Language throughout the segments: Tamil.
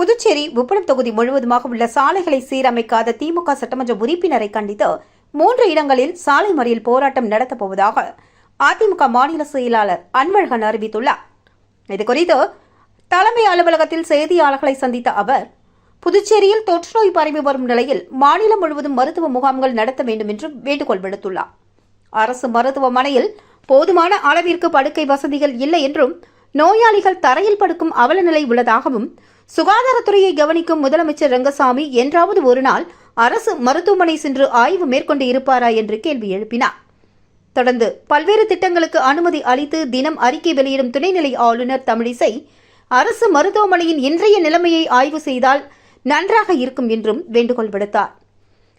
புதுச்சேரி உப்பளம் தொகுதி முழுவதுமாக உள்ள சாலைகளை சீரமைக்காத திமுக சட்டமன்ற உறுப்பினரை கண்டித்து 3 இடங்களில் சாலை மறியல் போராட்டம் நடத்தப் போவதாக அதிமுக மாநில செயலாளர் அன்பழகன் அறிவித்துள்ளார். இதுகுறித்து தலைமை அலுவலகத்தில் செய்தியாளர்களை சந்தித்த அவர், புதுச்சேரியில் தொற்றுநோய் பரவி வரும் நிலையில் மாநிலம் முழுவதும் மருத்துவ முகாம்கள் நடத்த வேண்டும் என்று வேண்டுகோள் விடுத்துள்ளார். அரசு மருத்துவமனையில் போதுமான அளவிற்கு படுக்கை வசதிகள் இல்லை என்றும், நோயாளிகள் தரையில் படுக்கும் அவலநிலை உள்ளதாகவும், சுகாதாரத்துறையை கவனிக்கும் முதலமைச்சர் ரங்கசாமி என்றாவது ஒரு நாள் அரசு மருத்துவமனை சென்று ஆய்வு மேற்கொண்டு இருப்பாரா என்று கேள்வி எழுப்பினார். தொடர்ந்து பல்வேறு திட்டங்களுக்கு அனுமதி அளித்து தினம் அறிக்கை வெளியிடும் துணைநிலை ஆளுநர் தமிழிசை அரசு மருத்துவமனையின் இன்றைய நிலைமையை ஆய்வு செய்தால் நன்றாக இருக்கும் என்றும் வேண்டுகோள் விடுத்தார்.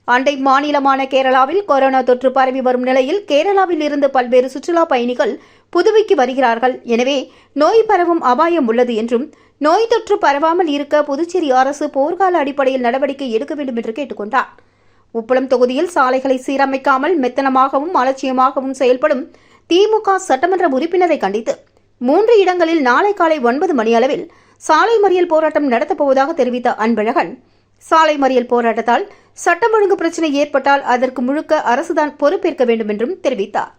அண்டை மாநிலமான கேரளாவில் கொரோனா தொற்று பரவி வரும் நிலையில் கேரளாவில் இருந்து பல்வேறு சுற்றுலா பயணிகள் புதுவைக்கு வருகிறார்கள். எனவே நோய் பரவும் அபாயம் உள்ளது என்றும், நோய் தொற்று பரவாமல் இருக்க புதுச்சேரி அரசு போர்க்கால அடிப்படையில் நடவடிக்கை எடுக்க வேண்டும் என்று கேட்டுக்கொண்டார். உப்பளம் தொகுதியில் சாலைகளை சீரமைக்காமல் மெத்தனமாகவும் அலட்சியமாகவும் செயல்படும் திமுக சட்டமன்ற உறுப்பினரை கண்டித்து 3 இடங்களில் நாளை காலை 9 மணி அளவில் சாலை மறியல் போராட்டம் நடத்தப்போவதாக தெரிவித்த அன்பழகன், சாலை மறியல் போராட்டத்தால் சட்டம் ஒழுங்கு பிரச்சினை ஏற்பட்டால் அதற்கு முழுக்க அரசுதான் பொறுப்பேற்க வேண்டும் என்றும் தெரிவித்தார்.